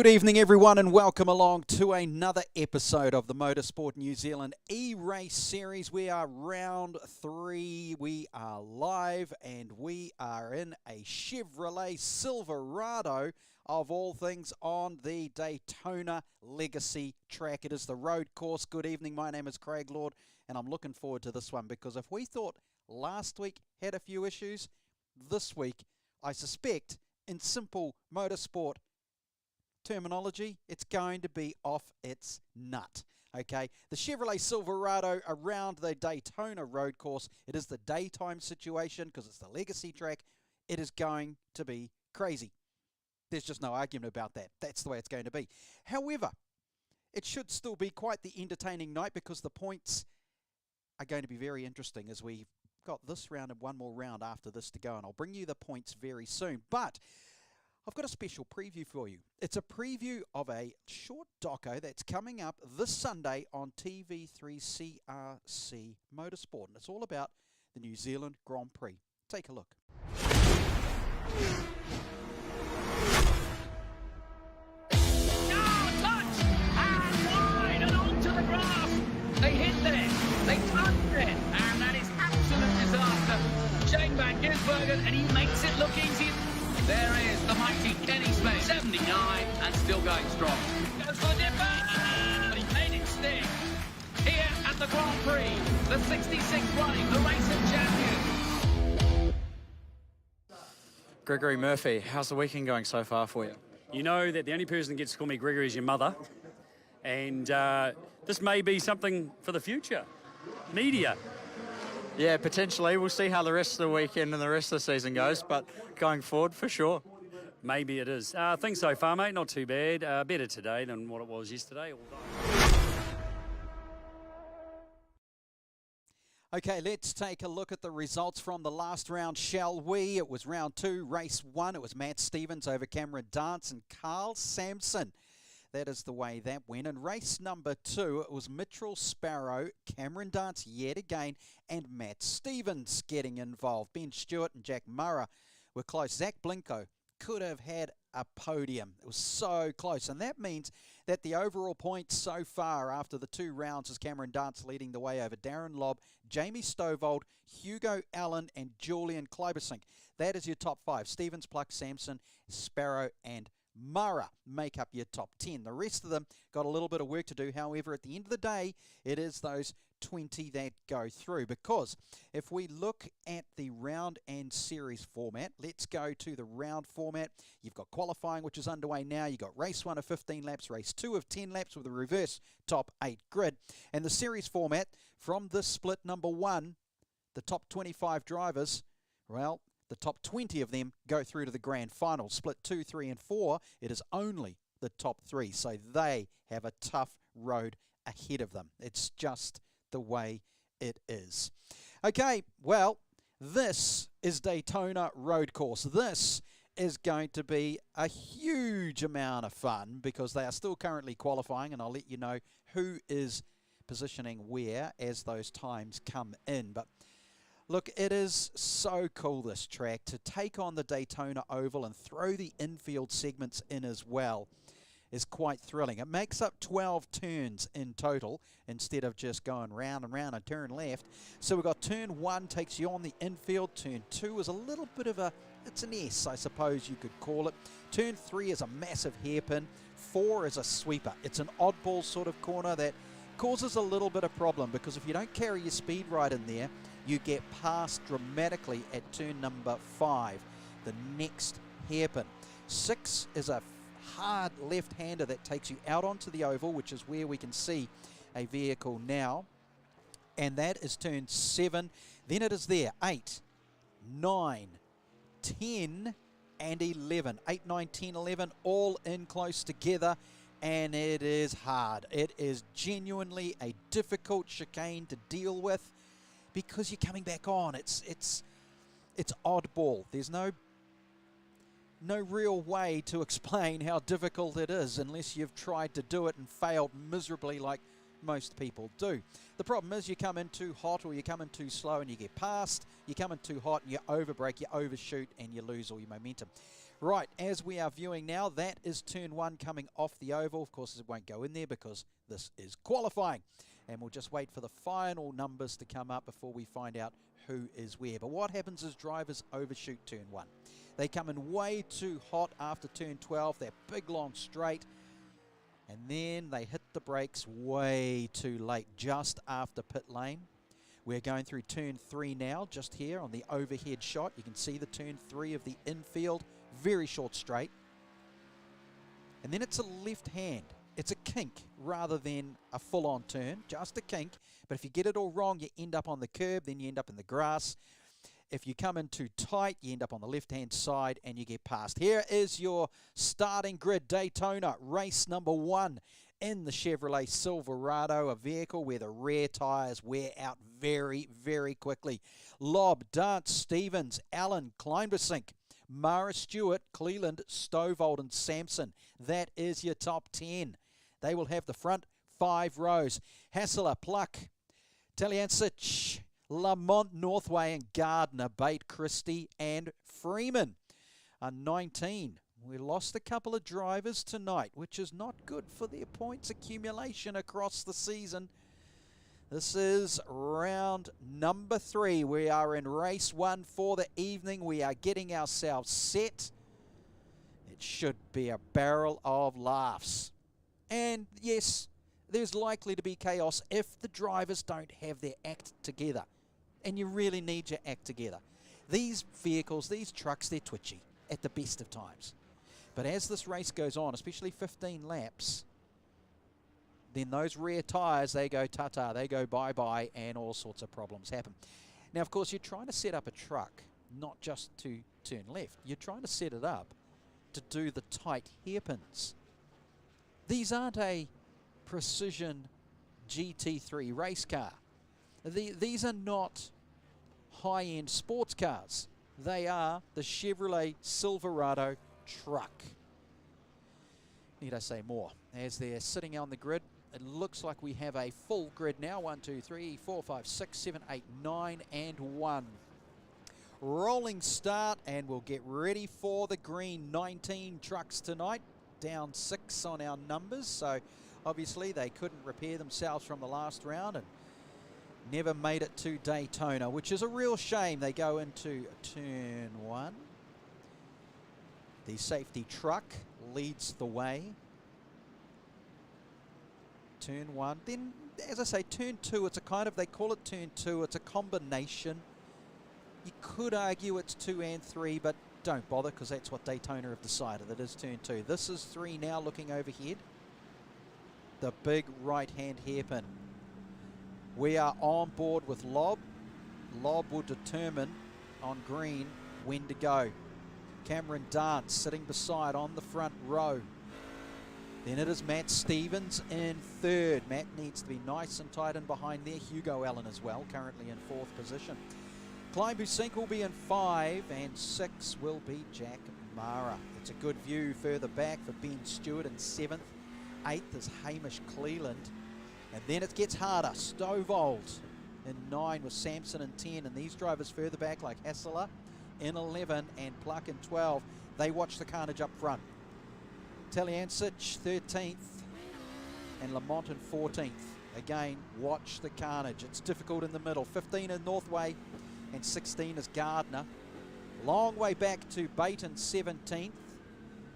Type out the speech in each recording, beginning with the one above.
Good evening everyone and welcome along to another episode of the MotorSport New Zealand eRace series. We are round 3, we are live and we are in a Chevrolet Silverado of all things on the Daytona Legacy track. It is the road course. Good evening, my name is Craig Lord and I'm looking forward to this one because if we thought last week had a few issues, this week I suspect in simple motorsport terminology, it's going to be off its nut. Okay, the Chevrolet Silverado around the Daytona road course. It is the daytime situation because it's the legacy track. It is going to be crazy. There's just no argument about that. That's the way it's going to be. However, it should still be quite the entertaining night because the points are going to be very interesting as we've got this round and one more round after this to go, and I'll bring you the points very soon. But I've got a special preview for you. It's a preview of a short doco that's coming up this Sunday on TV3 CRC Motorsport. And it's all about the New Zealand Grand Prix. Take a look. No touch! And wide and onto the grass. They hit there. They touched it. And that is absolute disaster. Shane Van Gisbergen, and he makes it look easy. There is the mighty Kenny Smith, 79, and still going strong. Goes for Dipper! He made it stick. Here at the Grand Prix, the 66th running, the racing champion. Gregory Murphy, how's the weekend going so far for you? You know that the only person that gets to call me Gregory is your mother. And this may be something for the future. Media. Yeah, potentially. We'll see how the rest of the weekend and the rest of the season goes, but going forward, for sure. Maybe it is. Things so far, mate, not too bad. Better today than what it was yesterday. Okay, let's take a look at the results from the last round, shall we? It was round 2, race 1. It was Matt Stevens over Cameron Dance and Carl Sampson. That is the way that went. In race number 2, it was Mitchell Sparrow, Cameron Dance yet again, and Matt Stevens getting involved. Ben Stewart and Jack Murrah were close. Zach Blinko could have had a podium. It was so close. And that means that the overall points so far after the 2 rounds is Cameron Dance leading the way over Darren Lobb, Jamie Stovald, Hugo Allen, and Julian Klobersink. That is your top 5. Stevens, Pluck, Sampson, Sparrow, and Murrah make up your top 10. The rest of them got a little bit of work to do. However, at the end of the day, it is those 20 that go through. Because if we look at the round and series format, let's go to the round format. You've got qualifying, which is underway now. You've got race 1 of 15 laps, race 2 of 10 laps with a reverse top 8 grid. And the series format from this split number 1, the top 25 drivers, well, the top 20 of them go through to the grand final. Split 2, 3, and 4, it is only the top 3. So they have a tough road ahead of them. It's just the way it is. Okay, well, this is Daytona Road Course. This is going to be a huge amount of fun because they are still currently qualifying, and I'll let you know who is positioning where as those times come in. But look, it is so cool, this track, to take on the Daytona Oval and throw the infield segments in as well is quite thrilling. It makes up 12 turns in total instead of just going round and round and turn left. So we've got turn 1 takes you on the infield. Turn 2 is a little bit of a, it's an S, I suppose you could call it. Turn 3 is a massive hairpin. 4 is a sweeper. It's an oddball sort of corner that causes a little bit of problem because if you don't carry your speed right in there, you get passed dramatically at turn number 5, the next hairpin. 6 is a hard left-hander that takes you out onto the oval, which is where we can see a vehicle now. And that is turn 7. Then it is there, 8, 9, 10, and 11. 8, 9, 10, 11, all in close together. And it is hard. It is genuinely a difficult chicane to deal with, because you're coming back on. It's oddball. There's no real way to explain how difficult it is unless you've tried to do it and failed miserably like most people do. The problem is you come in too hot or you come in too slow and you get passed. You come in too hot and you overbrake, you overshoot, and you lose all your momentum. Right, as we are viewing now, that is turn 1 coming off the oval. Of course, it won't go in there because this is qualifying. And we'll just wait for the final numbers to come up before we find out who is where. But what happens is drivers overshoot turn 1. They come in way too hot after turn 12. They're big, long straight. And then they hit the brakes way too late, just after pit lane. We're going through turn 3 now, just here on the overhead shot. You can see the turn 3 of the infield, very short straight. And then it's a left hand. It's a kink rather than a full-on turn, just a kink. But if you get it all wrong, you end up on the curb, then you end up in the grass. If you come in too tight, you end up on the left-hand side and you get past. Here is your starting grid, Daytona, race number 1 in the Chevrolet Silverado, a vehicle where the rear tyres wear out very, very quickly. Lobb, Dance, Stevens, Allen, Kleinbersink, Mara Stewart, Cleland, Stovald and Sampson. That is your top 10. They will have the front 5 rows. Hassler, Pluck, Taliancic, Lamont, Northway and Gardner, Bate, Christie and Freeman. 19. We lost a couple of drivers tonight, which is not good for their points accumulation across the season. This is round number 3. We are in race 1 for the evening. We are getting ourselves set. It should be a barrel of laughs. And yes, there's likely to be chaos if the drivers don't have their act together. And you really need your act together. These vehicles, these trucks, they're twitchy at the best of times. But as this race goes on, especially 15 laps, then those rear tyres, they go ta-ta, they go bye-bye, and all sorts of problems happen. Now, of course, you're trying to set up a truck, not just to turn left. You're trying to set it up to do the tight hairpins. These aren't a precision GT3 race car. These are not high-end sports cars. They are the Chevrolet Silverado truck. Need I say more? As they're sitting on the grid, it looks like we have a full grid now. 1, 2, 3, 4, 5, 6, 7, 8, 9, and 1. Rolling start, and we'll get ready for the green. 19 trucks tonight, down 6 on our numbers, so obviously they couldn't repair themselves from the last round and never made it to Daytona, which is a real shame. They go into turn 1. The safety truck leads the way. Turn 1. Then, as I say, turn 2, it's a kind of, they call it turn 2, it's a combination. You could argue it's 2 and 3, but don't bother because that's what Daytona have decided. It is turn 2. This is 3 now looking overhead. The big right-hand hairpin. We are on board with Lobb. Lobb will determine on green when to go. Cameron Dance sitting beside on the front row. Then it is Matt Stevens in 3rd. Matt needs to be nice and tight in behind there. Hugo Allen as well, currently in 4th position. Kleinbersink will be in 5, and 6 will be Jack Mara. It's a good view further back for Ben Stewart in 7th. 8th is Hamish Cleland. And then it gets harder. Stovald in 9 with Sampson in 10. And these drivers further back like Hassler in 11 and Pluck in 12. They watch the carnage up front. Taliancic 13th and Lamont in 14th. Again, watch the carnage. It's difficult in the middle. 15 in Northway and 16 is Gardner. Long way back to Bate in 17th.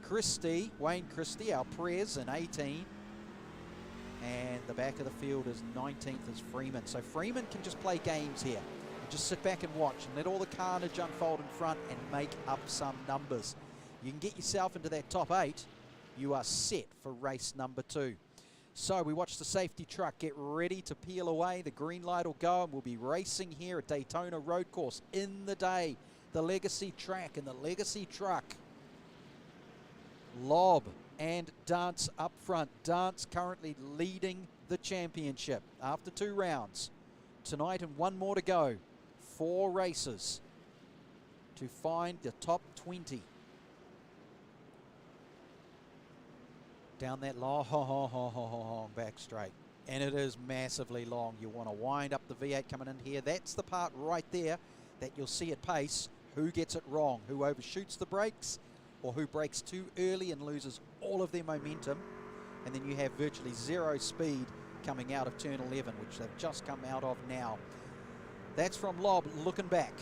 Christie, Wayne Christie, our Prez in 18. And the back of the field is 19th is Freeman. So Freeman can just play games here. And just sit back and watch and let all the carnage unfold in front and make up some numbers. You can get yourself into that top 8. You are set for race number 2. So we watch the safety truck get ready to peel away. The green light will go and we'll be racing here at Daytona Road Course in the day. The Legacy track and the Legacy truck. Lobb and Dance up front. Dance currently leading the championship after 2 rounds. Tonight and 1 more to go. 4 races to find the top 20. Down that long back straight. And it is massively long. You want to wind up the V8 coming in here. That's the part right there that you'll see at pace. Who gets it wrong? Who overshoots the brakes? or who brakes too early and loses all of their momentum. And then you have virtually zero speed coming out of turn 11, which they've just come out of now. That's from Lob looking back.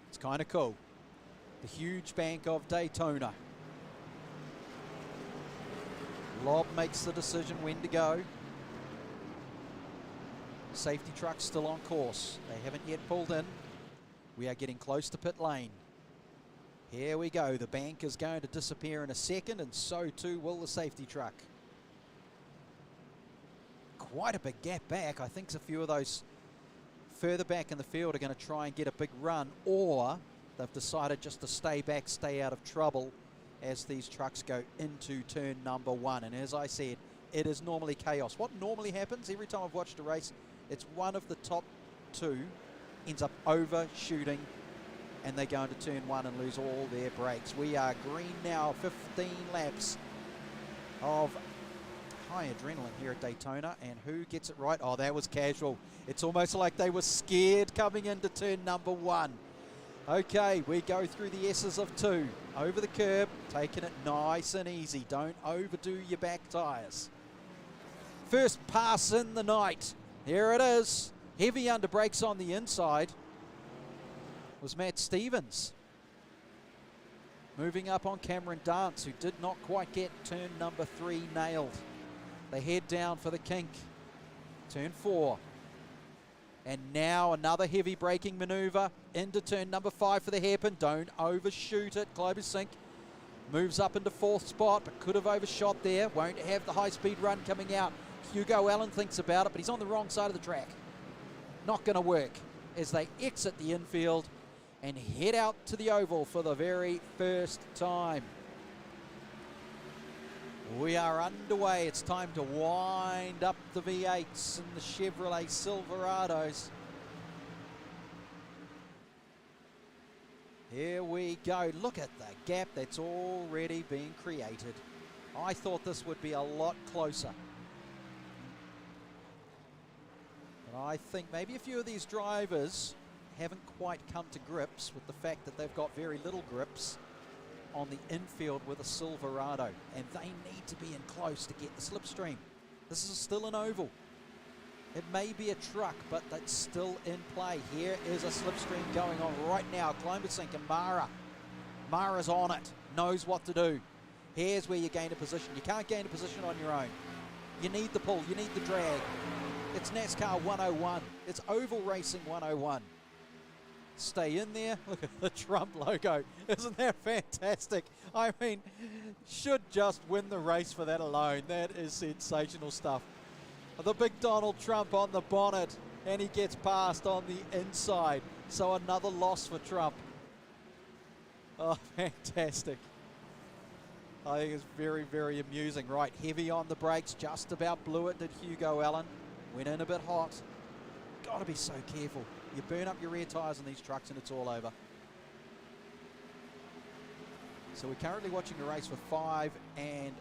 It's kind of cool. The huge bank of Daytona. Lob makes the decision when to go. Safety truck still on course. They haven't yet pulled in. We are getting close to pit lane. Here we go. The bank is going to disappear in a second, and so too will the safety truck. Quite a big gap back. I think a few of those further back in the field are going to try and get a big run, or they've decided just to stay back, stay out of trouble as these trucks go into turn number 1. And as I said, it is normally chaos. What normally happens every time I've watched a race, it's one of the top 2 ends up overshooting and they go into turn 1 and lose all their brakes. We are green now, 15 laps of high adrenaline here at Daytona, and who gets it right? Oh, that was casual. It's almost like they were scared coming into turn number 1. Okay, we go through the S's of 2, over the curb, taking it nice and easy. Don't overdo your back tyres. First pass in the night. Here it is. Heavy under brakes on the inside was Matt Stevens. Moving up on Cameron Dance, who did not quite get turn number 3 nailed. They head down for the kink. Turn 4. And now another heavy braking maneuver into turn number 5 for the hairpin. Don't overshoot it. Globusink moves up into 4th spot, but could have overshot there. Won't have the high-speed run coming out. Hugo Allen thinks about it, but he's on the wrong side of the track. Not going to work as they exit the infield and head out to the oval for the very first time. We are underway. It's time to wind up the V8s and the Chevrolet Silverados. Here we go. Look at the gap that's already been created. I thought this would be a lot closer. But I think maybe a few of these drivers haven't quite come to grips with the fact that they've got very little grips on the infield with a Silverado, and they need to be in close to get the slipstream. This is still an oval. It may be a truck, but that's still in play. Here is a slipstream going on right now. Globusink and Mara. Mara's on it, knows what to do. Here's where you gain a position. You can't gain a position on your own. You need the pull, you need the drag. It's NASCAR 101. It's oval racing 101. Stay in there. Look at the Trump logo. Isn't that fantastic? I mean, should just win the race for that alone. That is sensational stuff. The big Donald Trump on the bonnet, and he gets past on the inside. So another loss for Trump. Oh, fantastic. I think it's very, very amusing. Right, heavy on the brakes. Just about blew it, did Hugo Allen. Went in a bit hot. Got to be so careful. You burn up your rear tyres on these trucks and it's all over. So we're currently watching a race for 5 and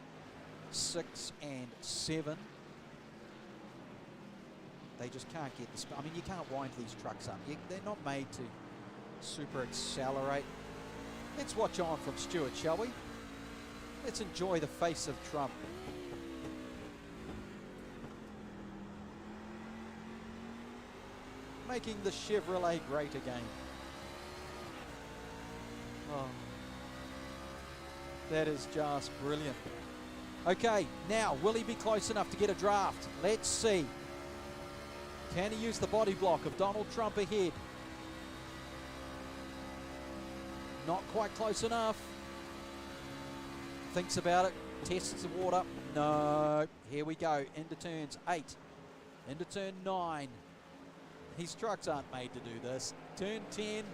6 and 7. They just can't get the I mean, you can't wind these trucks up. They're not made to super accelerate. Let's watch on from Stewart, shall we? Let's enjoy the face of Trump. Making the Chevrolet great again. Oh, that is just brilliant. Okay, now, will he be close enough to get a draft? Let's see. Can he use the body block of Donald Trump ahead? Not quite close enough. Thinks about it, tests the water. No, here we go, into turns 8, into turn 9. These trucks aren't made to do this. Turn 10,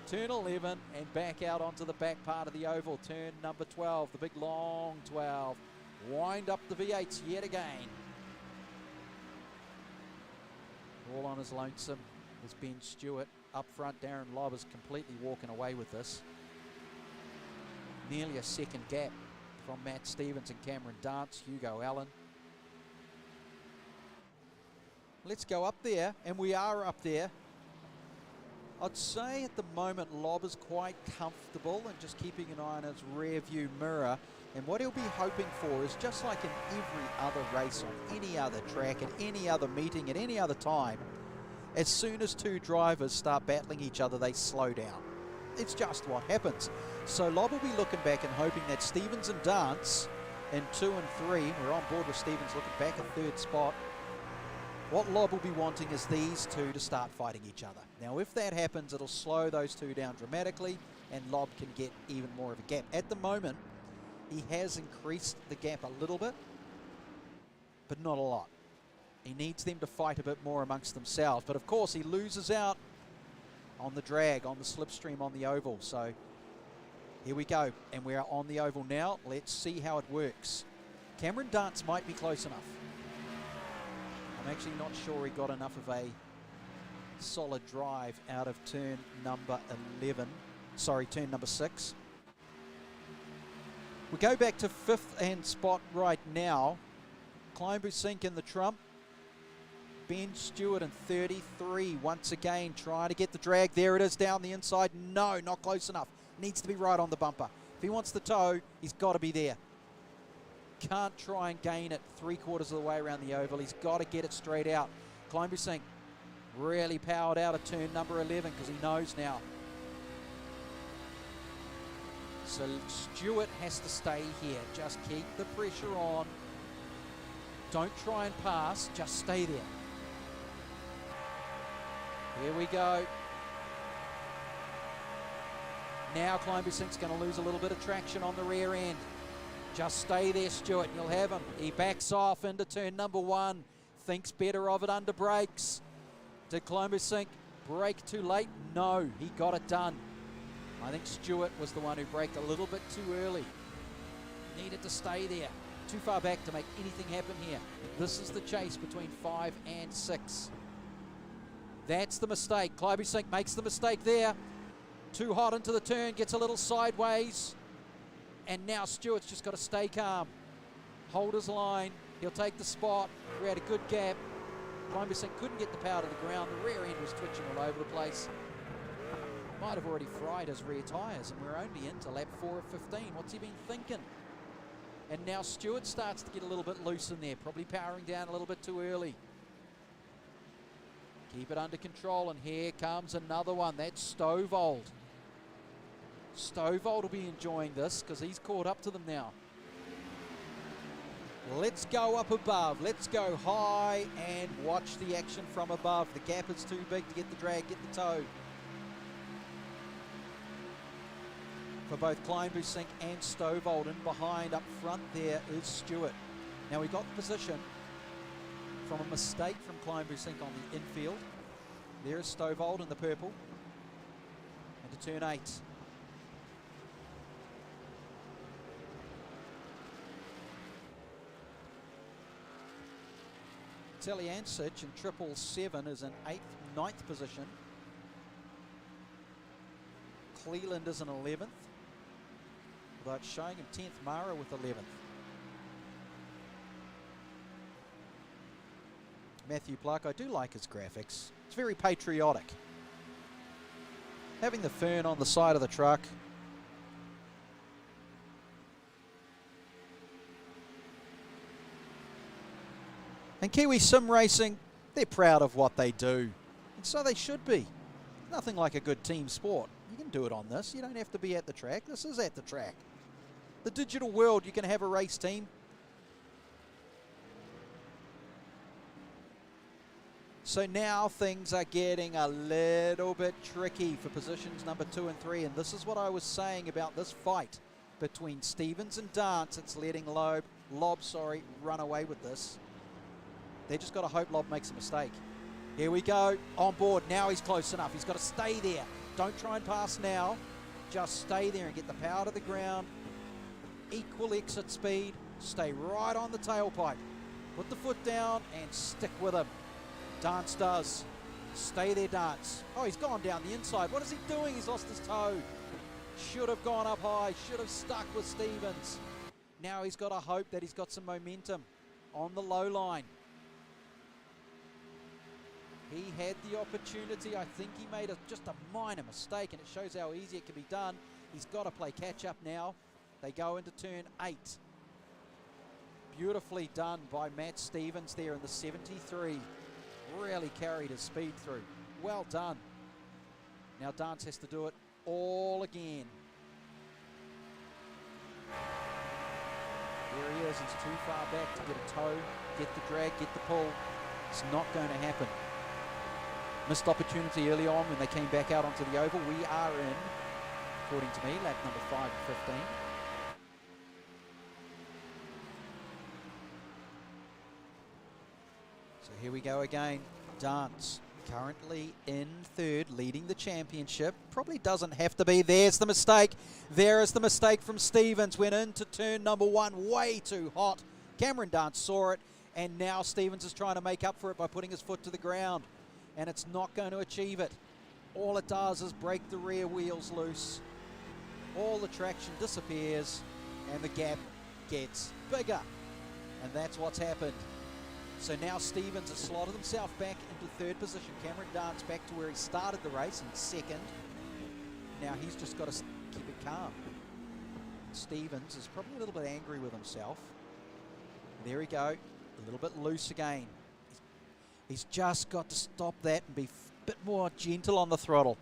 turn 11, and back out onto the back part of the oval. Turn number 12, the big long 12. Wind up the V8s yet again. All on his lonesome is Ben Stewart. Up front, Darren Lobb is completely walking away with this. Nearly a second gap from Matt Stevens and Cameron Dance, Hugo Allen. Let's go up there, and we are up there. I'd say at the moment Lob is quite comfortable and just keeping an eye on his rear view mirror. And what he'll be hoping for is just like in every other race on any other track, at any other meeting, at any other time, as soon as two drivers start battling each other, they slow down. It's just what happens. So Lob will be looking back and hoping that Stevens and Dance in 2 and 3, we're on board with Stevens looking back at third spot. What Lob will be wanting is these two to start fighting each other. Now if that happens, it'll slow those two down dramatically and Lob can get even more of a gap. At the moment, he has increased the gap a little bit, but not a lot. He needs them to fight a bit more amongst themselves. But of course, he loses out on the drag, on the slipstream, on the oval. So here we go. And we're on the oval now. Let's see how it works. Cameron Dance might be close enough. I'm actually not sure he got enough of a solid drive out of turn number 11. Sorry, turn number 6. We go back to 5th and spot right now. Climbu Sink in the trump. Ben Stewart in 33. Once again, trying to get the drag. There it is down the inside. No, not close enough. Needs to be right on the bumper. If he wants the tow, he's got to be there. Can't try and gain it 3/4 of the way around the oval. He's got to get it straight out. Climbu Sink really powered out of turn number 11 because he knows now. So Stewart has to stay here. Just keep the pressure on. Don't try and pass. Just stay there. Here we go. Now Climbu Sink's going to lose a little bit of traction on the rear end. Just stay there, Stewart, and you'll have him. He backs off into turn number 1. Thinks better of it under brakes. Did Climbu Sink brake too late? No, he got it done. I think Stewart was the one who braked a little bit too early. Needed to stay there. Too far back to make anything happen here. This is the chase between 5 and 6. That's the mistake. Climbu Sink makes the mistake there. Too hot into the turn, gets a little sideways. And now Stewart's just got to stay calm. Hold his line. He'll take the spot. Create a good gap. Climbu Sink couldn't get the power to the ground. The rear end was twitching all over the place. Might have already fried his rear tyres, and we're only into lap 4 of 15. What's he been thinking? And now Stewart starts to get a little bit loose in there, probably powering down a little bit too early. Keep it under control, and here comes another one. That's Stovald. Stovald will be enjoying this because he's caught up to them now. Let's go up above. Let's go high and watch the action from above. The gap is too big to get the drag, get the tow. For both Climbu Sink and Stovald, and behind up front there is Stewart. Now we got the position from a mistake from Climbu Sink on the infield. There is Stovald in the purple. Into turn 8. Teliancic in 777 is in 8th, 9th position. Cleland is in 11th. But showing him 10th, Mara with 11th. Matthew Pluck, I do like his graphics. It's very patriotic. Having the fern on the side of the truck. And Kiwi Sim Racing, they're proud of what they do. And so they should be. Nothing like a good team sport. You can do it on this. You don't have to be at the track. This is at the track. The digital world, you can have a race team. So now things are getting a little bit tricky for positions number 2 and 3. And this is what I was saying about this fight between Stevens and Dance. It's letting Lob run away with this. They just got to hope Lob makes a mistake. Here we go, on board. Now he's close enough. He's got to stay there. Don't try and pass now. Just stay there and get the power to the ground. Equal exit speed. Stay right on the tailpipe. Put the foot down and stick with him. Dance does. Stay there, Dance. Oh, he's gone down the inside. What is he doing? He's lost his toe. Should have gone up high. Should have stuck with Stevens. Now he's got to hope that he's got some momentum on the low line. He had the opportunity. I think he made just a minor mistake, and it shows how easy it can be done. He's got to play catch-up now. They go into turn 8. Beautifully done by Matt Stevens there in the 73. Really carried his speed through. Well done. Now Dance has to do it all again. There he is. He's too far back to get a tow, get the drag, get the pull. It's not going to happen. Missed opportunity early on when they came back out onto the oval. We are in, according to me, lap number 5 and 15. So here we go again. Dance currently in 3rd, leading the championship. Probably doesn't have to be. There's the mistake. There is the mistake from Stevens. Went into turn number 1 way too hot. Cameron Dance saw it, and now Stevens is trying to make up for it by putting his foot to the ground, and it's not going to achieve it. All it does is break the rear wheels loose. All the traction disappears, and the gap gets bigger, and that's what's happened. So now Stevens has slotted himself back into 3rd position. Cameron Dance back to where he started the race in 2nd. Now he's just got to keep it calm. Stevens is probably a little bit angry with himself. There we go, a little bit loose again. He's just got to stop that and be a bit more gentle on the throttle.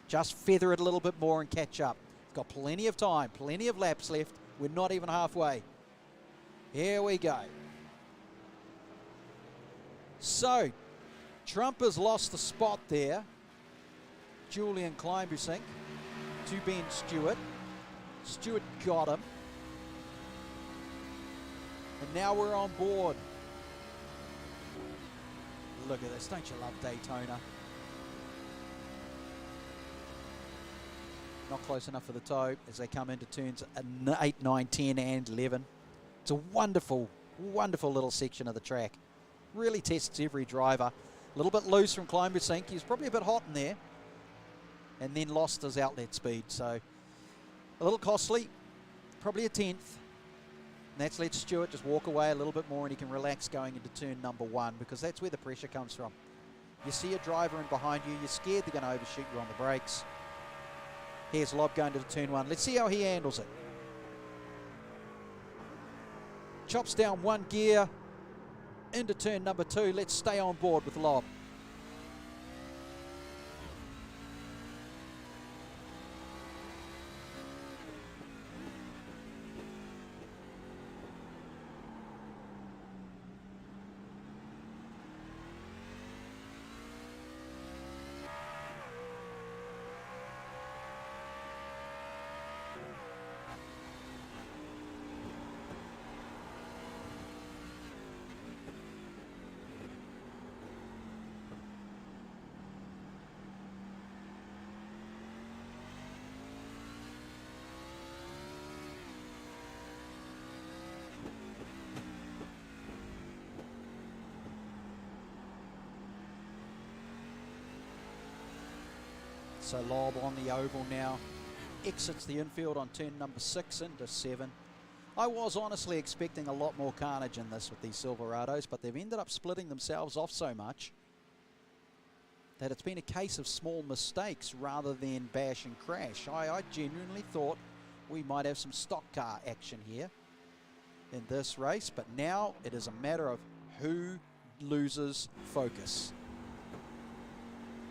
Just feather it a little bit more and catch up. He's got plenty of time, plenty of laps left. We're not even halfway. Here we go. So, Trump has lost the spot there. Julian Kleinbusink to Ben Stewart. Stewart got him. And now we're on board. Look at this, don't you love Daytona? Not close enough for the tow as they come into turns 8, 9, 10 and 11. It's a wonderful, wonderful little section of the track. Really tests every driver. A little bit loose from Kleinbusink. He was probably a bit hot in there. And then lost his outlet speed. So a little costly. Probably a 10th. And that's let Stewart just walk away a little bit more, and he can relax going into turn number 1, because that's where the pressure comes from. You see a driver in behind you. You're scared they're going to overshoot you on the brakes. Here's Lob going to the turn 1. Let's see how he handles it. Chops down 1 gear. Into turn number 2. Let's stay on board with Lob. So Lob on the oval now, exits the infield on turn number 6 into 7. I was honestly expecting a lot more carnage in this with these Silverados, but they've ended up splitting themselves off so much that it's been a case of small mistakes rather than bash and crash. I genuinely thought we might have some stock car action here in this race, but now it is a matter of who loses focus.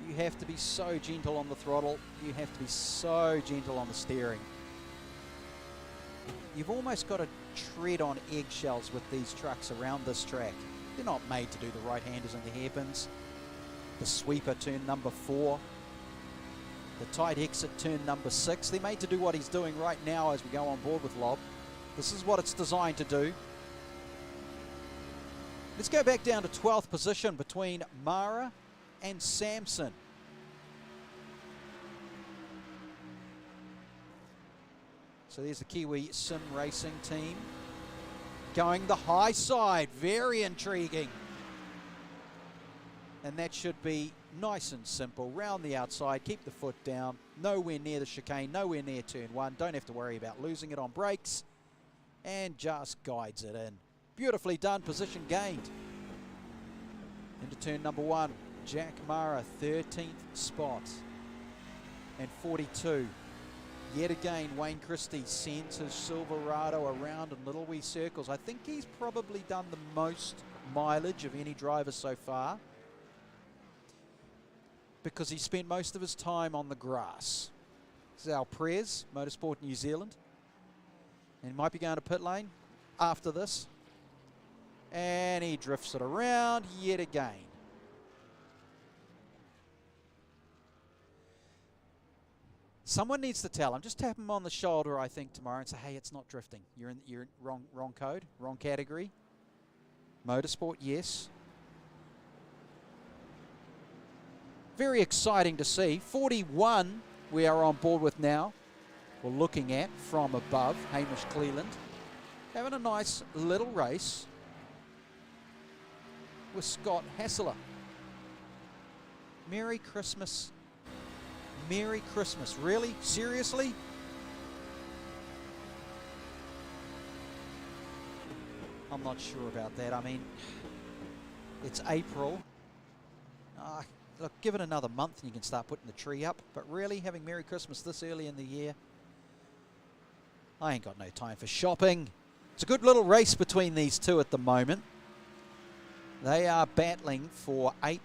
You have to be so gentle on the throttle. You have to be so gentle on the steering. You've almost got to tread on eggshells with these trucks around this track. They're not made to do the right-handers and the hairpins. The sweeper, turn number 4. The tight exit, turn number 6. They're made to do what he's doing right now as we go on board with Lob. This is what it's designed to do. Let's go back down to 12th position between Mara and Samson. So there's the Kiwi Sim Racing team going the high side. Very intriguing. And that should be nice and simple. Round the outside, keep the foot down. Nowhere near the chicane, nowhere near turn 1. Don't have to worry about losing it on brakes. And just guides it in. Beautifully done, position gained. Into turn number 1. Jack Mara, 13th spot and 42. Yet again, Wayne Christie sends his Silverado around in little wee circles. I think he's probably done the most mileage of any driver so far because he spent most of his time on the grass. This is Al Prez, MotorSport New Zealand. And he might be going to pit lane after this. And he drifts it around yet again. Someone needs to tell him. Just tap him on the shoulder, I think, tomorrow and say, hey, it's not drifting. You're in wrong code, wrong category. Motorsport, yes. Very exciting to see. 41 we are on board with now. We're looking at from above. Hamish Cleland having a nice little race with Scott Hassler. Merry Christmas. Merry Christmas. Really? Seriously? I'm not sure about that. I mean, it's April. Look, give it another month and you can start putting the tree up. But really, having Merry Christmas this early in the year, I ain't got no time for shopping. It's a good little race between these two at the moment. They are battling for 8th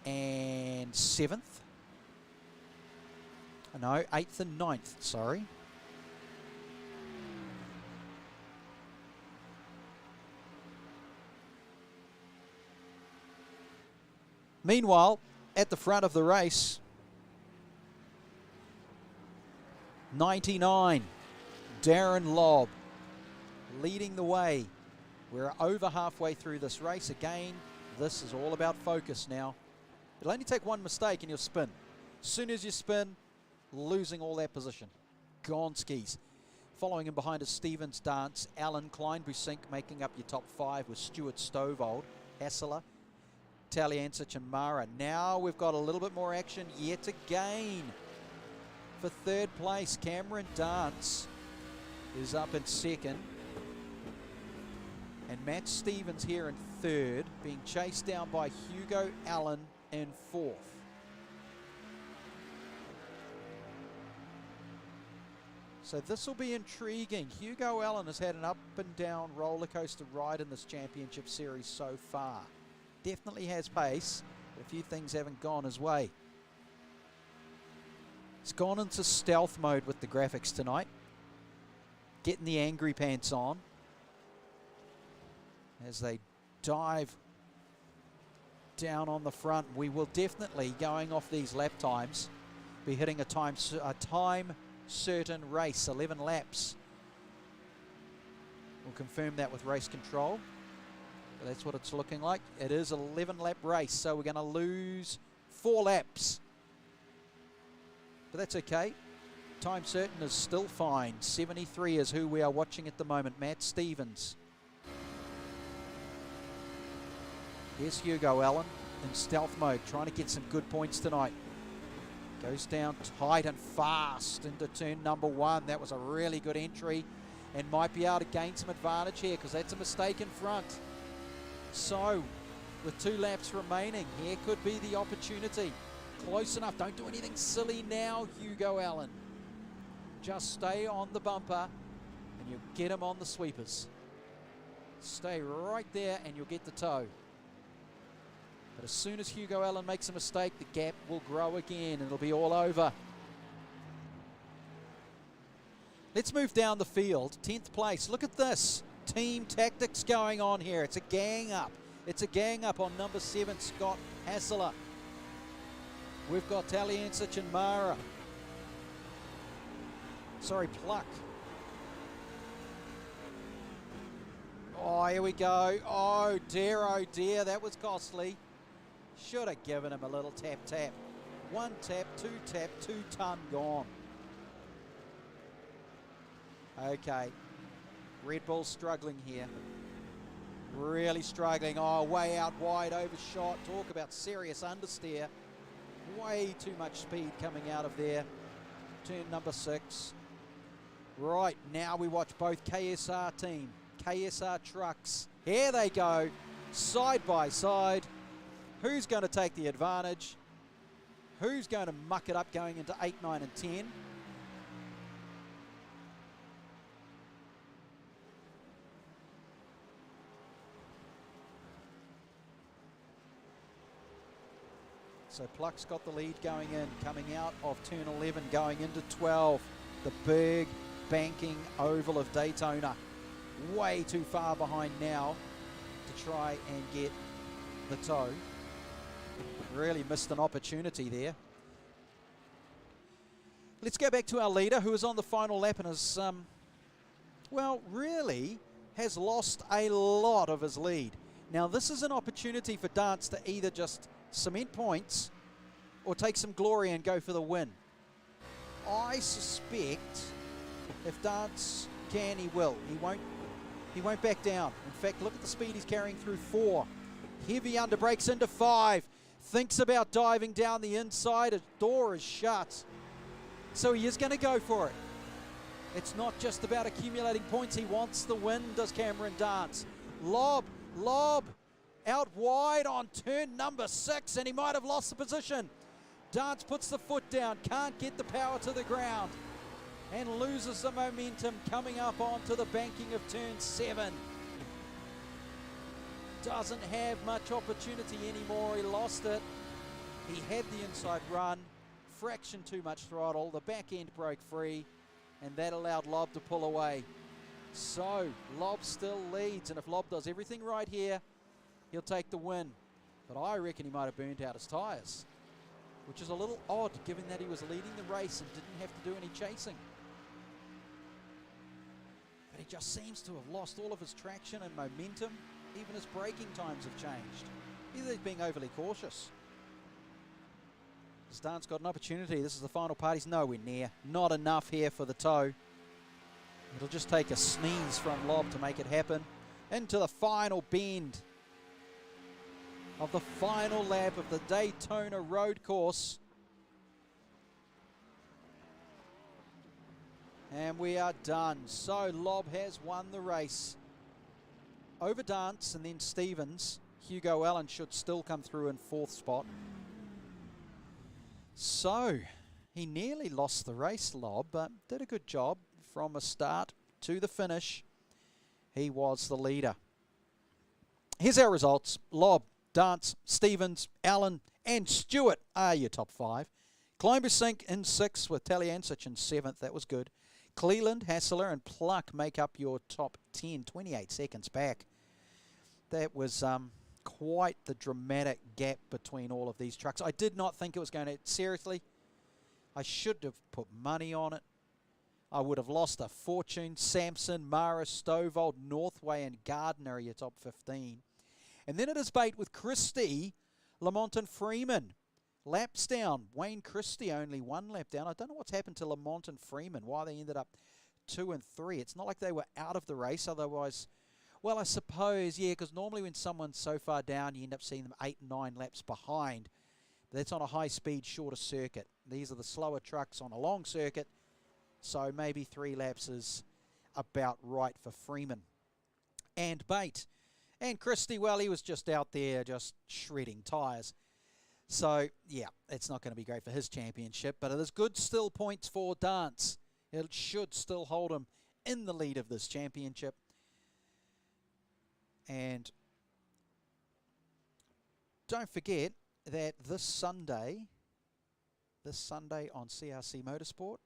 and 7th. No, 8th and 9th, sorry. Meanwhile, at the front of the race, 99, Darren Lobb, leading the way. We're over halfway through this race. Again, this is all about focus now. It'll only take one mistake and you'll spin. As soon as you spin, losing all that position. Gone skis. Following him behind is Stevens Dance, Alan Klein Busink making up your top 5 with Stuart Stovold, Hassler, Taliancic and Mara. Now we've got a little bit more action yet again. For 3rd place, Cameron Dance is up in 2nd. And Matt Stevens here in 3rd, being chased down by Hugo Allen in 4th. So this will be intriguing. Hugo Allen has had an up and down roller coaster ride in this championship series so far. Definitely has pace, but a few things haven't gone his way. He's gone into stealth mode with the graphics tonight. Getting the angry pants on as they dive down on the front. We will definitely, going off these lap times, be hitting a time certain race, 11 laps. We'll confirm that with race control. But that's what it's looking like. It is an 11-lap race, so we're going to lose 4 laps. But that's okay. Time certain is still fine. 73 is who we are watching at the moment. Matt Stevens. Here's Hugo Allen in stealth mode, trying to get some good points tonight. Goes down tight and fast into turn number 1. That was a really good entry and might be able to gain some advantage here because that's a mistake in front. So, with 2 laps remaining, here could be the opportunity. Close enough. Don't do anything silly now, Hugo Allen. Just stay on the bumper and you'll get him on the sweepers. Stay right there and you'll get the toe. But as soon as Hugo Allen makes a mistake, the gap will grow again and it'll be all over. Let's move down the field. 10th place. Look at this. Team tactics going on here. It's a gang up. It's a gang up on number 7, Scott Hassler. We've got Taliancic and Mara. Sorry, Pluck. Oh, here we go. Oh dear, that was costly. Should have given him a little tap. 1 tap, 2 tap, 2 ton gone. Okay. Red Bull's struggling here. Really struggling. Oh, way out wide, overshot. Talk about serious understeer. Way too much speed coming out of there. Turn number 6. Right, now we watch both KSR team. KSR trucks. Here they go. Side by side. Who's going to take the advantage? Who's going to muck it up going into 8, 9 and 10? So Pluck's got the lead going in, coming out of turn 11, going into 12. The big banking oval of Daytona. Way too far behind now to try and get the toe. Really missed an opportunity there. Let's go back to our leader, who is on the final lap and is, well, really has lost a lot of his lead. Now, this is an opportunity for Dance to either just cement points or take some glory and go for the win. I suspect if Dance can, he will. He won't back down. In fact, look at the speed he's carrying through 4. Heavy underbrakes into 5. Thinks about diving down the inside. His door is shut. So he is going to go for it. It's not just about accumulating points. He wants the win, does Cameron Dance. Lob. Out wide on turn number 6, and he might have lost the position. Dance puts the foot down, can't get the power to the ground, and loses the momentum coming up onto the banking of turn 7. Doesn't have much opportunity anymore, he lost it. He had the inside run, fraction too much throttle, the back end broke free, and that allowed Lob to pull away. So, Lob still leads, and if Lob does everything right here, he'll take the win. But I reckon he might have burnt out his tyres, which is a little odd given that he was leading the race and didn't have to do any chasing. But he just seems to have lost all of his traction and momentum. Even his braking times have changed. Either he's being overly cautious. Has Dance got an opportunity? This is the final part. He's nowhere near. Not enough here for the toe. It'll just take a sneeze from Lob to make it happen. Into the final bend of the final lap of the Daytona road course. And we are done. So Lob has won the race over Dance and then Stevens. Hugo Allen should still come through in 4th spot. So he nearly lost the race, Lob, but did a good job from a start to the finish. He was the leader. Here's our results. Lob, Dance, Stevens, Allen and Stewart are your top 5. Climbers-Sink in 6th with Taliancic in 7th. That was good. Cleland, Hassler and Pluck make up your top 10, 28 seconds back. That was quite the dramatic gap between all of these trucks. I did not think it was going to, seriously, I should have put money on it. I would have lost a fortune. Sampson, Mara, Stovall, Northway and Gardner are your top 15. And then it is bait with Christie, Lamont and Freeman. Laps down. Wayne Christie only 1 lap down. I don't know what's happened to Lamont and Freeman, why they ended up 2 and 3. It's not like they were out of the race, otherwise, well, I suppose, yeah, because normally when someone's so far down, you end up seeing them 8 and 9 laps behind. But that's on a high-speed, shorter circuit. These are the slower trucks on a long circuit, so maybe 3 laps is about right for Freeman. And bait. And Christie, well, he was just out there just shredding tyres. So, yeah, it's not going to be great for his championship, but it is good still points for Dance. It should still hold him in the lead of this championship. And don't forget that this Sunday on CRC Motorsport,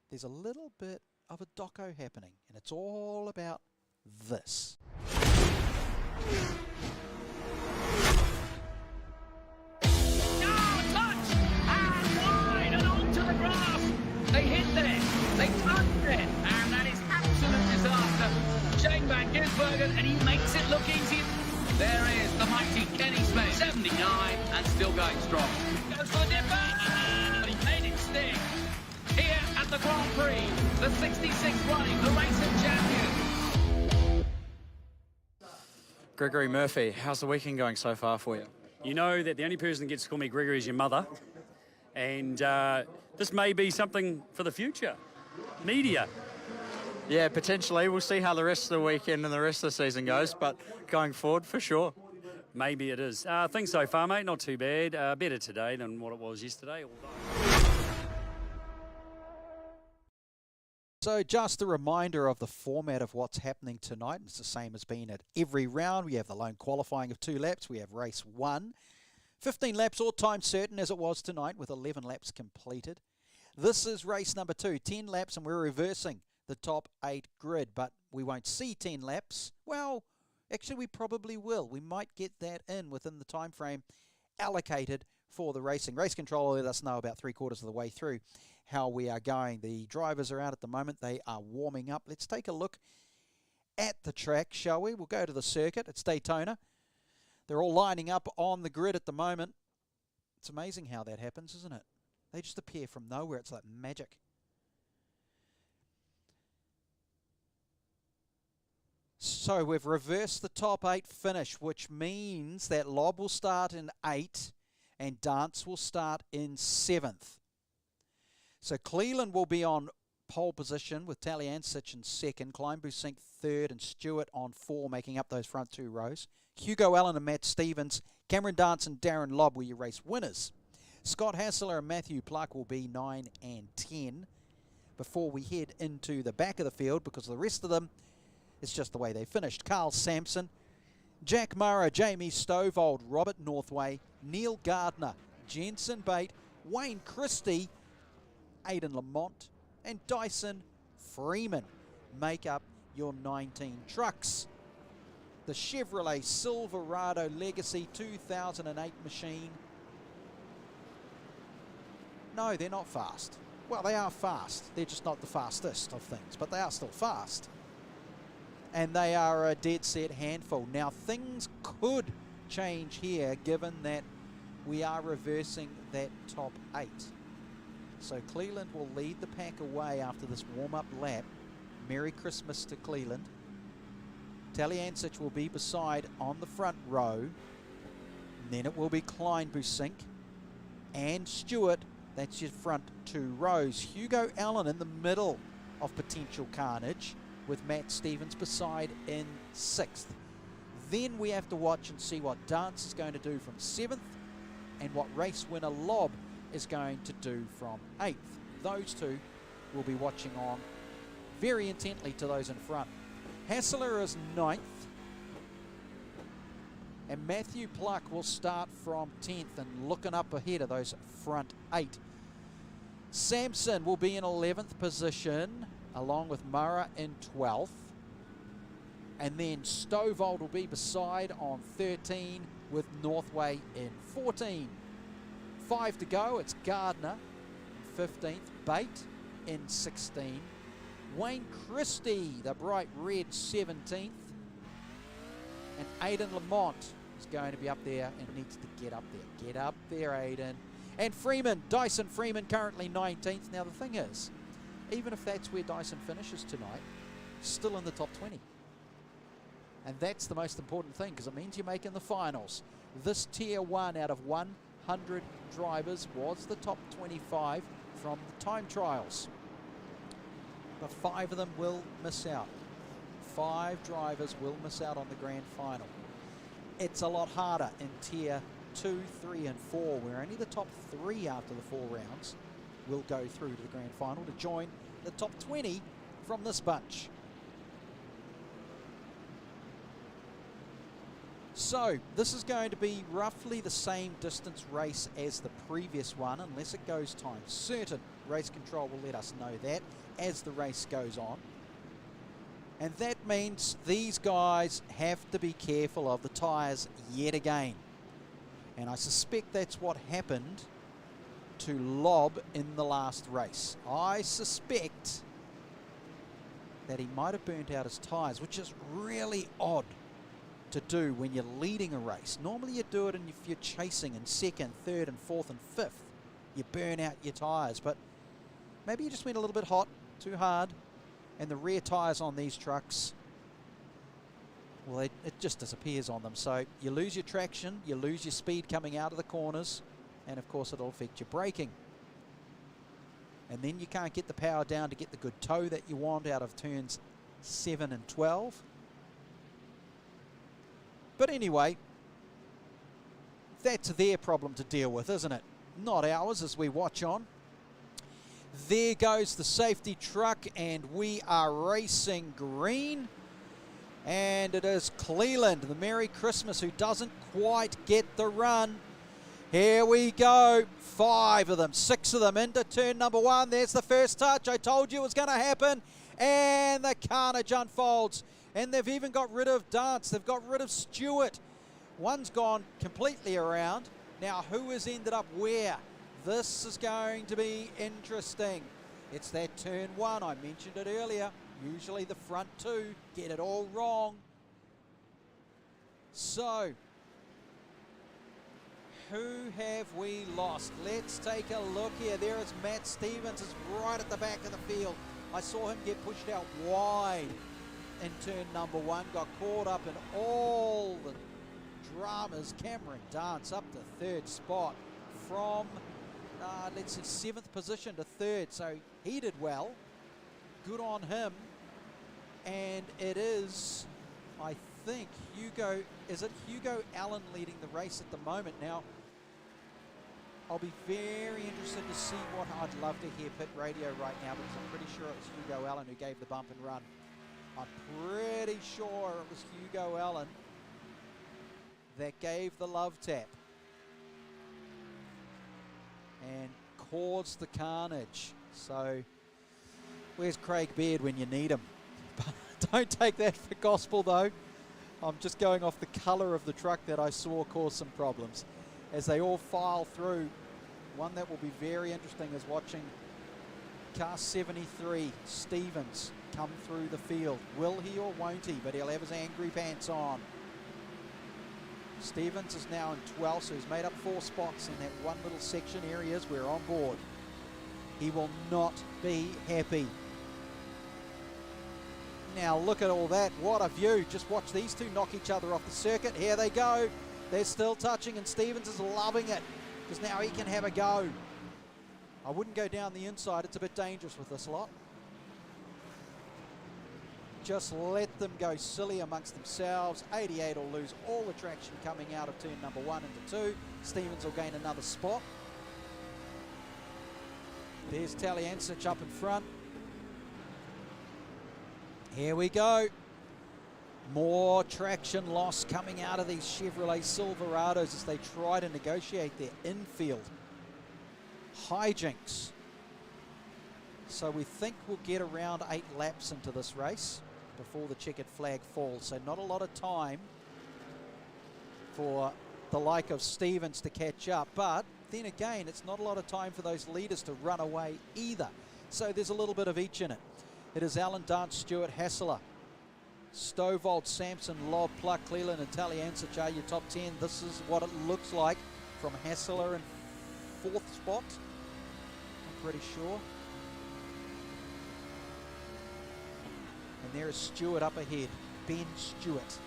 there's a little bit of a doco happening, and it's all about this. They hit there, they touched it, and that is absolute disaster. Shane Van Gisbergen, and he makes it look easy. There is the mighty Kenny Smith, 79, and still going strong. Goes for the dipper, and he made it stick. Here at the Grand Prix, the 66th running, the racing champion. Gregory Murphy, how's the weekend going so far for you? You know that the only person that gets to call me Gregory is your mother. And this may be something for the future. Media. Yeah, potentially. We'll see how the rest of the weekend and the rest of the season goes, but going forward, for sure. Maybe it is. Things so far, mate, not too bad. Better today than what it was yesterday. So just a reminder of the format of what's happening tonight. It's the same as been at every round. We have the lone qualifying of 2 laps. We have race 1. 15 laps all time certain as it was tonight with 11 laps completed. This is race number 2, 10 laps, and we're reversing the top 8 grid, but we won't see 10 laps. Well, actually we probably will. We might get that in within the time frame allocated for the racing. Race control will let us know about 3/4 of the way through how we are going. The drivers are out at the moment. They are warming up. Let's take a look at the track, shall we? We'll go to the circuit. It's Daytona. They're all lining up on the grid at the moment. It's amazing how that happens, isn't it? They just appear from nowhere. It's like magic. So we've reversed the top 8 finish, which means that Lob will start in 8 and Dance will start in 7th. So Cleland will be on pole position with Taliancic in 2nd, Kleinbusink 3rd, and Stewart on 4, making up those front 2 rows. Hugo Allen and Matt Stevens, Cameron Dance and Darren Lobb were your race winners. Scott Hassler and Matthew Pluck will be 9 and 10 before we head into the back of the field, because the rest of them, it's just the way they finished. Carl Sampson, Jack Murrah, Jamie Stovold, Robert Northway, Neil Gardner, Jensen Bate, Wayne Christie, Aidan Lamont, and Dyson Freeman make up your 19 trucks. The Chevrolet Silverado Legacy 2008 machine. No, they're not fast. Well, they are fast. They're just not the fastest of things, but they are still fast. And they are a dead set handful. Now, things could change here, given that we are reversing that top 8. So Cleland will lead the pack away after this warm-up lap. Merry Christmas to Cleland. Taliancic will be beside on the front row. And then it will be Kleinbusink and Stewart. That's your front 2 rows. Hugo Allen in the middle of potential carnage, with Matt Stevens beside in 6th. Then we have to watch and see what Dance is going to do from 7th and what race winner Lob is going to do from 8th. Those two will be watching on very intently to those in front. Hassler is 9th, and Matthew Pluck will start from 10th and looking up ahead of those front 8. Sampson will be in 11th position, along with Murrah in 12th. And then Stovold will be beside on 13, with Northway in 14. 5 to go, it's Gardner in 15th, Bate in 16. Wayne Christie, the bright red, 17th. And Aidan Lamont is going to be up there and needs to get up there. Get up there, Aidan. And Freeman, Dyson Freeman, currently 19th. Now the thing is, even if that's where Dyson finishes tonight, still in the top 20. And that's the most important thing, because it means you're making the finals. This tier 1 out of 100 drivers was the top 25 from the time trials. But 5 of them will miss out. 5 drivers will miss out on the grand final. It's a lot harder in tier 2, 3 and 4, where only the top 3 after the 4 rounds will go through to the grand final to join the top 20 from this bunch. So this is going to be roughly the same distance race as the previous one, unless it goes time certain. Race control will let us know that as the race goes on. And that means these guys have to be careful of the tyres yet again. And I suspect that's what happened to Lob in the last race. I suspect that he might have burnt out his tyres, which is really odd to do when you're leading a race. Normally you do it and if you're chasing in 2nd, 3rd and 4th and 5th. You burn out your tyres, but maybe you just went a little bit hot, too hard, and the rear tyres on these trucks, well, it just disappears on them. So you lose your traction, you lose your speed coming out of the corners, and of course it'll affect your braking. And then you can't get the power down to get the good toe that you want out of turns 7 and 12. But anyway, that's their problem to deal with, isn't it? Not ours as we watch on. There goes the safety truck, and we are racing green. And it is Cleland, the Merry Christmas, who doesn't quite get the run. Here we go. 5 of them, 6 of them into turn number 1. There's the first touch. I told you it was going to happen. And the carnage unfolds. And they've even got rid of Dance. They've got rid of Stewart. One's gone completely around. Now, who has ended up where? This is going to be interesting. It's that turn 1. I mentioned it earlier. Usually the front 2 get it all wrong. So, who have we lost? Let's take a look here. There is Matt Stevens, is right at the back of the field. I saw him get pushed out wide in turn number 1. Got caught up in all the dramas. Cameron Dance up to 3rd spot from, let's see, 7th position to 3rd. So he did well. Good on him. And it is, I think, Hugo Allen leading the race at the moment. Now, I'll be very interested to see what I'd love to hear pit radio right now, because I'm pretty sure it was Hugo Allen who gave the bump and run. I'm pretty sure it was Hugo Allen that gave the love tap and caused the carnage. So, where's Craig Beard when you need him? Don't take that for gospel though. I'm just going off the colour of the truck that I saw cause some problems as they all file through. One that will be very interesting is watching car 73, Stevens, come through the field. Will he or won't he? But he'll have his angry pants on. Stevens is now in 12th, so he's made up 4 spots in that one little section. Here he is, we're on board. He will not be happy. Now look at all that, what a view. Just watch these two knock each other off the circuit. Here they go. They're still touching, and Stevens is loving it because now he can have a go. I wouldn't go down the inside, it's a bit dangerous with this lot. Just let them go silly amongst themselves. 88 will lose all the traction coming out of turn number 1 into 2. Stevens will gain another spot. There's Taliancic up in front. Here we go. More traction loss coming out of these Chevrolet Silverados as they try to negotiate their infield. Hijinks. So we think we'll get around 8 laps into this race before the checkered flag falls. So not a lot of time for the like of Stevens to catch up. But then again, it's not a lot of time for those leaders to run away either. So there's a little bit of each in it. It is Allen, Dance, Stewart, Hassler, Stovald, Sampson, Lobb, Pluck, Cleland, and Taliancic are your top 10. This is what it looks like from Hassler in 4th spot. I'm pretty sure. And there is Stewart up ahead, Ben Stewart.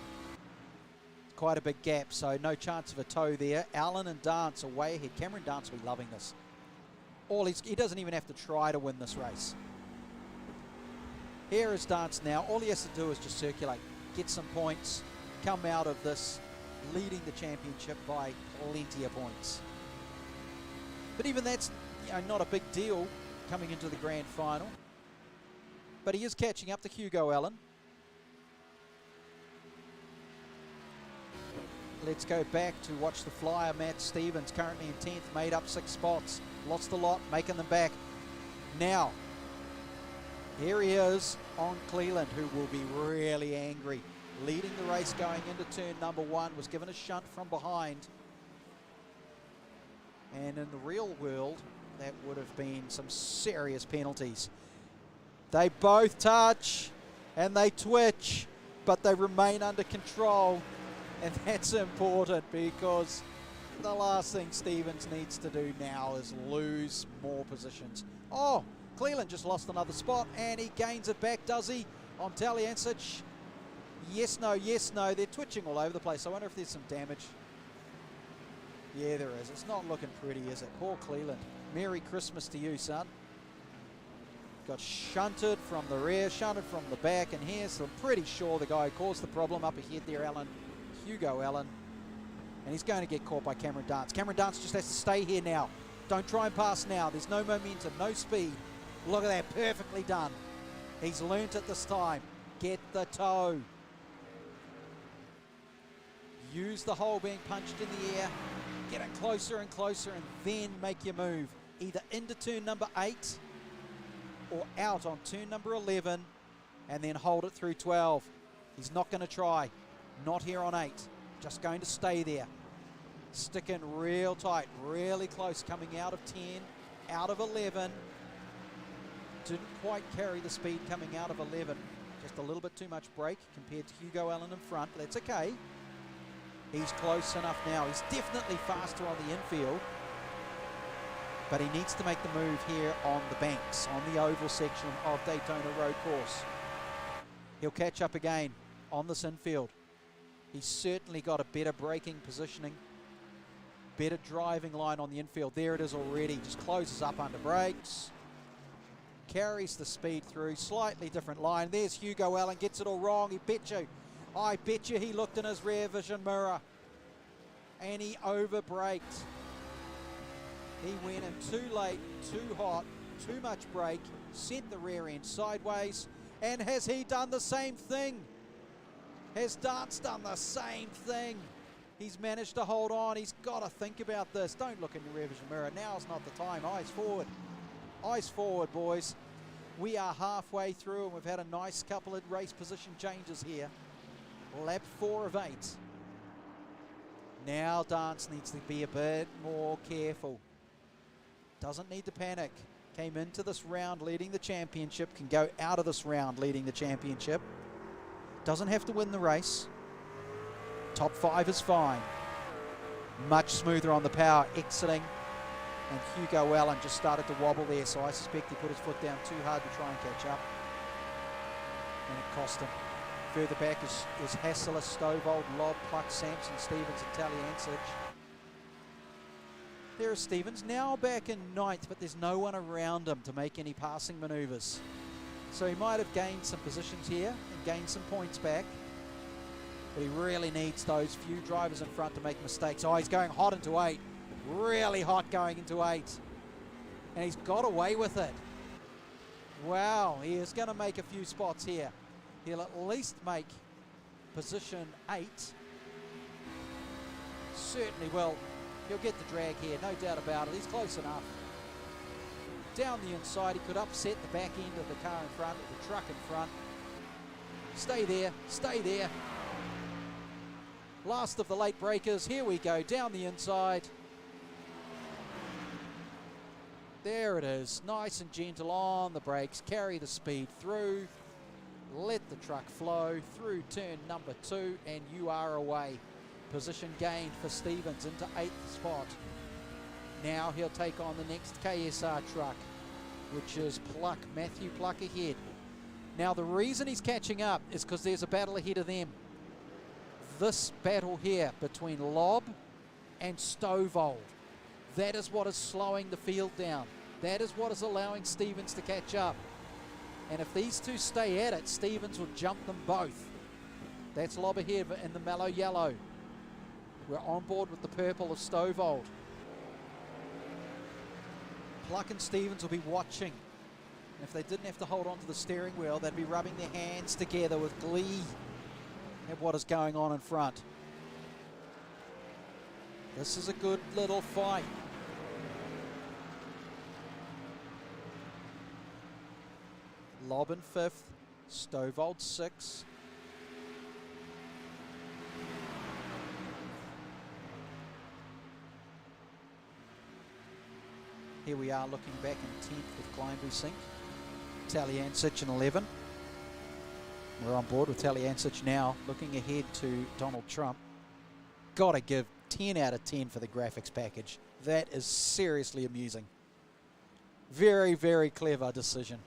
Quite a big gap, so no chance of a tow there. Allen and Dance are way ahead. Cameron Dance will be loving this. He doesn't even have to try to win this race. Here is Dance now. All he has to do is just circulate, get some points, come out of this leading the championship by plenty of points. But even that's not a big deal coming into the grand final. But he is catching up to Hugo Allen. Let's go back to watch the flyer. Matt Stevens currently in 10th, made up 6 spots. Lost a lot, making them back. Now, here he is on Cleland, who will be really angry. Leading the race going into turn number 1, was given a shunt from behind. And in the real world, that would have been some serious penalties. They both touch and they twitch, but they remain under control. And that's important because the last thing Stevens needs to do now is lose more positions. Oh, Cleland just lost another spot and he gains it back, does he? On Taliancic. Yes, no, yes, no. They're twitching all over the place. I wonder if there's some damage. Yeah, there is. It's not looking pretty, is it? Poor Cleland. Merry Christmas to you, son. Got shunted from the rear, shunted from the back, and here's, I'm pretty sure the guy who caused the problem up ahead there, Allen, Hugo Allen. And he's going to get caught by Cameron Dance. Cameron Dance just has to stay here now. Don't try and pass now. There's no momentum, no speed. Look at that, perfectly done. He's learnt it this time. Get the toe. Use the hole being punched in the air. Get it closer and closer and then make your move. Either into turn number 8 or out on turn number 11 and then hold it through 12. He's not going to try. Not here on 8. Just going to stay there. Stick in real tight, really close, coming out of 10, out of 11. Didn't quite carry the speed coming out of 11. Just a little bit too much brake compared to Hugo Allen in front, but that's okay. He's close enough now. He's definitely faster on the infield, but he needs to make the move here on the banks, on the oval section of Daytona Road Course. He'll catch up again on this infield. He's certainly got a better braking positioning, better driving line on the infield. There it is already. Just closes up under brakes. Carries the speed through. Slightly different line. There's Hugo Allen. Gets it all wrong. He bet you. I bet you he looked in his rear vision mirror. And he over-braked. He went in too late, too hot, too much brake. Sent the rear end sideways. And has he done the same thing? Has Dance done the same thing? He's managed to hold on. He's got to think about this. Don't look in your rear vision mirror. Now's not the time. Eyes forward. Eyes forward, boys. We are halfway through and we've had a nice couple of race position changes here. Lap 4 of 8. Now Dance needs to be a bit more careful. Doesn't need to panic. Came into this round leading the championship. Can go out of this round leading the championship. Doesn't have to win the race. Top 5 is fine. Much smoother on the power, exiting. And Hugo Allen just started to wobble there, so I suspect he put his foot down too hard to try and catch up. And it cost him. Further back is Hassler, Stovall, Lobb, Pluck, Sampson, Stevens, and Taliancic. There is Stevens, now back in 9th, but there's no one around him to make any passing manoeuvres. So he might have gained some positions here and gained some points back. But he really needs those few drivers in front to make mistakes. Oh, he's going hot into 8. Really hot going into 8. And he's got away with it. Wow, he is going to make a few spots here. He'll at least make position 8. Certainly will. He'll get the drag here, no doubt about it. He's close enough. Down the inside, he could upset the back end of the car in front, of the truck in front. Stay there, stay there. Last of the late breakers, here we go, down the inside. There it is, nice and gentle on the brakes, carry the speed through, let the truck flow through turn number 2, and you are away. Position gained for Stevens into 8th spot. Now he'll take on the next KSR truck, which is Pluck, Matthew Pluck ahead. Now the reason he's catching up is because there's a battle ahead of them. This battle here between Lobb and Stovall. That is what is slowing the field down. That is what is allowing Stevens to catch up. And if these two stay at it, Stevens will jump them both. That's Lobb ahead in the mellow yellow. We're on board with the purple of Stovall. Pluck and Stevens will be watching. And if they didn't have to hold on to the steering wheel, they'd be rubbing their hands together with glee at what is going on in front. This is a good little fight. Lobb in 5th, Stovall 6th. Here we are looking back in 10th with Kleinby Sink. Taliancic in 11. We're on board with Taliancic now, looking ahead to Donald Trump. Got to give 10 out of 10 for the graphics package. That is seriously amusing. Very, very clever decision.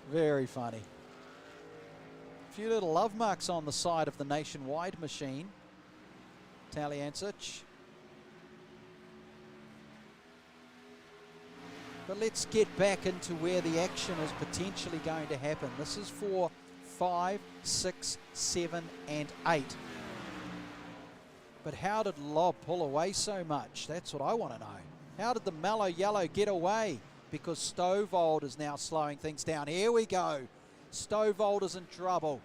Very funny. A few little love marks on the side of the Nationwide machine. Taliancic. But let's get back into where the action is potentially going to happen. This is for 5, 6, 7, and 8. But how did Lob pull away so much? That's what I want to know. How did the mellow yellow get away? Because Stovald is now slowing things down. Here we go. Stovald is in trouble.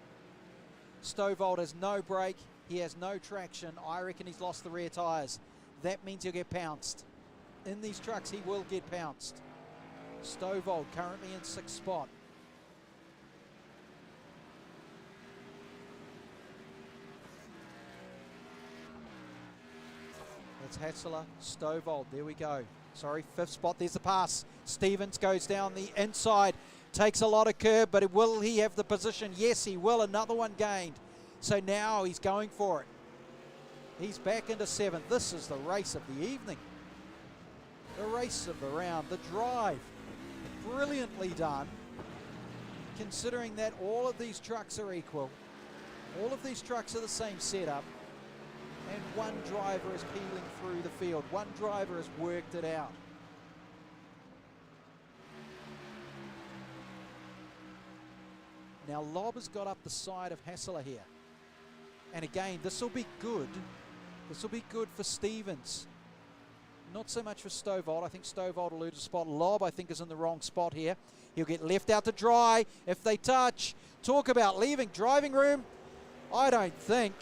Stovald has no brake. He has no traction. I reckon he's lost the rear tyres. That means he'll get pounced. In these trucks, he will get pounced. Stovald currently in 6th spot. That's Hassler, Stovald, there we go. Sorry, 5th spot, there's the pass. Stevens goes down the inside, takes a lot of curb, but will he have the position? Yes, he will, another one gained. So now he's going for it. He's back into 7th. This is the race of the evening. The race of the round, the drive. Brilliantly done, considering that all of these trucks are equal. All of these trucks are the same setup. And one driver is peeling through the field. One driver has worked it out. Now Lob has got up the side of Hassler here. And again, this will be good. This will be good for Stevens. Not so much for Stovald. I think Stovald will lose a spot. Lob, I think, is in the wrong spot here. He'll get left out to dry if they touch. Talk about leaving driving room. I don't think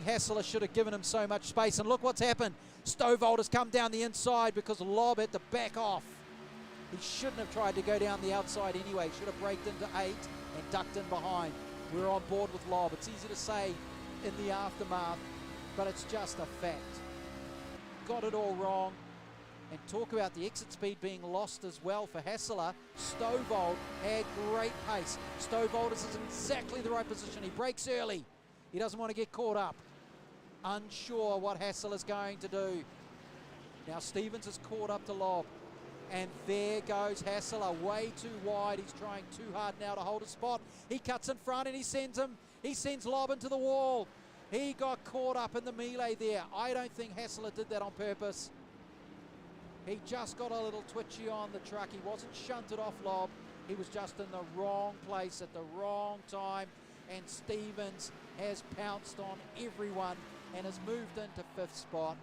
Hassler should have given him so much space. And look what's happened. Stovald has come down the inside because Lob had to back off. He shouldn't have tried to go down the outside anyway. Should have braked into 8 and ducked in behind. We're on board with Lob. It's easy to say in the aftermath, but it's just a fact. Got it all wrong. And talk about the exit speed being lost as well for Hassler. Stovald had great pace. Stovald is in exactly the right position. He brakes early. He doesn't want to get caught up. Unsure what Hassler is going to do. Now Stevens is caught up to Lob. And there goes Hassler, way too wide. He's trying too hard now to hold a spot. He cuts in front and he sends Lob into the wall. He got caught up in the melee there. I don't think Hassler did that on purpose. He just got a little twitchy on the truck. He wasn't shunted off Lob. He was just in the wrong place at the wrong time. And Stevens has pounced on everyone and has moved into 5th spot.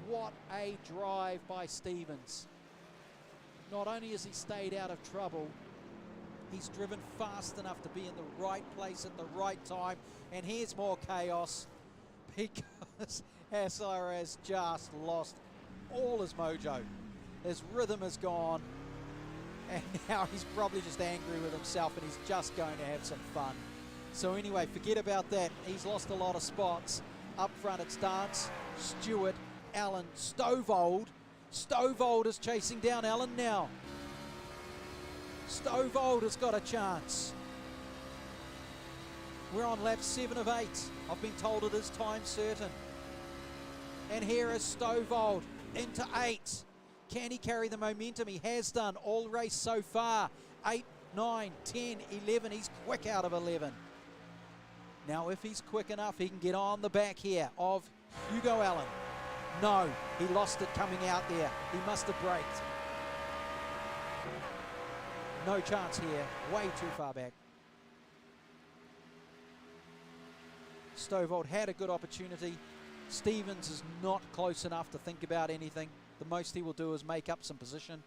What a drive by Stevens. Not only has he stayed out of trouble, he's driven fast enough to be in the right place at the right time. And here's more chaos because Hassler has just lost all his mojo. His rhythm is gone. And now he's probably just angry with himself and he's just going to have some fun. So anyway, forget about that. He's lost a lot of spots. Up front it's Dance, Stewart, Allen, Stovald. Stovald is chasing down Allen now. Stovald has got a chance. We're on lap 7 of 8. I've been told it is time certain. And here is Stovald into 8. Can he carry the momentum? He has done all race so far. 8, 9, 10, 11. He's quick out of 11. Now if he's quick enough, he can get on the back here of Hugo Allen. No, he lost it coming out there. He must have braked. No chance here. Way too far back. Stovald had a good opportunity. Stevens is not close enough to think about anything. The most he will do is make up some position.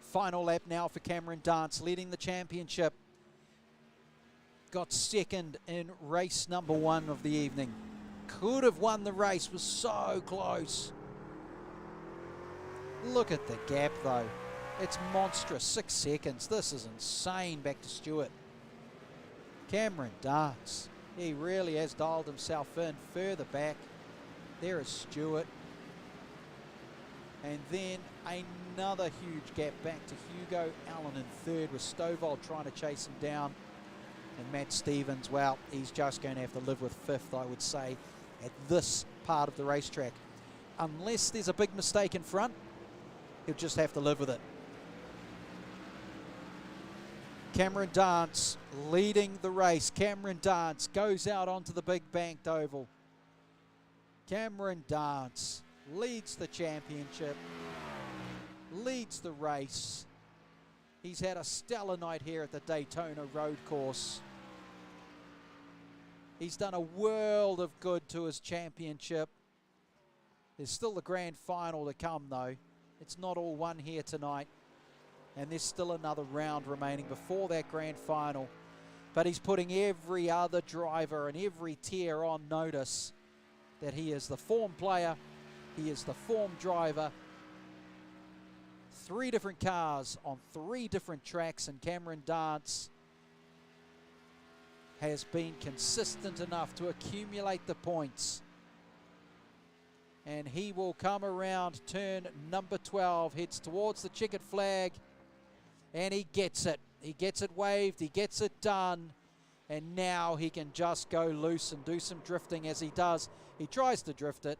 Final lap now for Cameron Dance, leading the championship. Got second in race number 1 of the evening. Could have won the race, was so close. Look at the gap though. It's monstrous, 6 seconds. This is insane. Back to Stewart. Cameron Dance. He really has dialed himself in further back. There is Stewart. And then another huge gap back to Hugo Allen in 3rd with Stovald trying to chase him down. And Matt Stevens, well, he's just going to have to live with 5th, I would say, at this part of the racetrack. Unless there's a big mistake in front, he'll just have to live with it. Cameron Dance leading the race. Cameron Dance goes out onto the big banked oval. Cameron Dance leads the championship, leads the race. He's had a stellar night here at the Daytona Road Course. He's done a world of good to his championship. There's still the grand final to come, though. It's not all won here tonight. And there's still another round remaining before that grand final. But he's putting every other driver and every tier on notice that he is the form player, he is the form driver. 3 different cars on 3 different tracks, and Cameron Dance has been consistent enough to accumulate the points. And he will come around turn number 12, heads towards the checkered flag, and he gets it. He gets it waved, he gets it done, and now he can just go loose and do some drifting as he does. He tries to drift it,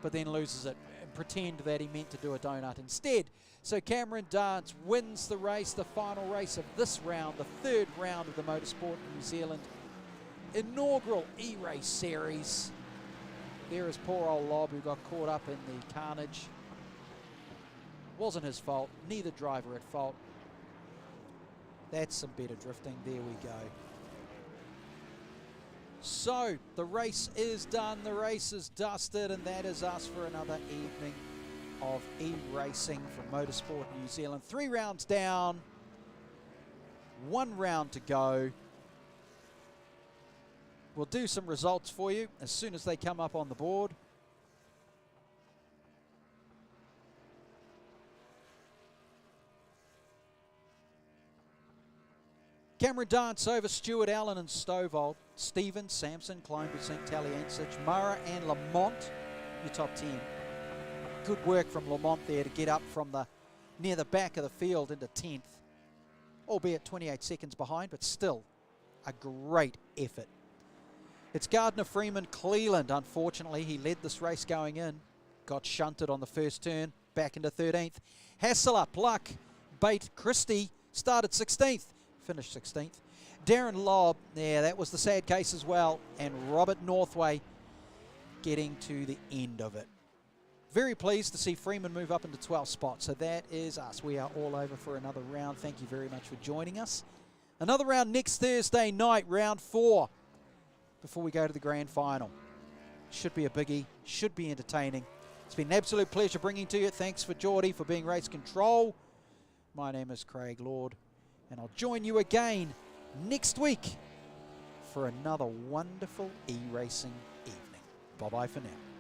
but then loses it and pretend that he meant to do a donut instead. So Cameron Dance wins the race, the final race of this round, the 3rd round of the MotorSport New Zealand inaugural eRace series. There is poor old Lob, who got caught up in the carnage. Wasn't his fault, neither driver at fault. That's some better drifting, there we go. So, the race is done, the race is dusted, and that is us for another evening of e-racing from MotorSport New Zealand. 3 rounds down, 1 round to go. We'll do some results for you as soon as they come up on the board. Cameron Dance over Stewart, Allen and Stovall. Stevens, Sampson, Kleinberg, Taliansich, Murrah and Lamont, your top 10. Good work from Lamont there to get up from the near the back of the field into 10th. Albeit 28 seconds behind, but still a great effort. It's Gardner, Freeman, Cleland. Unfortunately, he led this race going in. Got shunted on the first turn, back into 13th. Hasselup, Luck, Bate, Christie started 16th. Finished 16th. Darren Lobb, yeah, that was the sad case as well. And Robert Northway getting to the end of it. Very pleased to see Freeman move up into 12th spot. So that is us. We are all over for another round. Thank you very much for joining us. Another round next Thursday night, round 4, before we go to the grand final. Should be a biggie. Should be entertaining. It's been an absolute pleasure bringing to you. Thanks for Geordie for being race control. My name is Craig Lord. And I'll join you again next week for another wonderful e-racing evening. Bye-bye for now.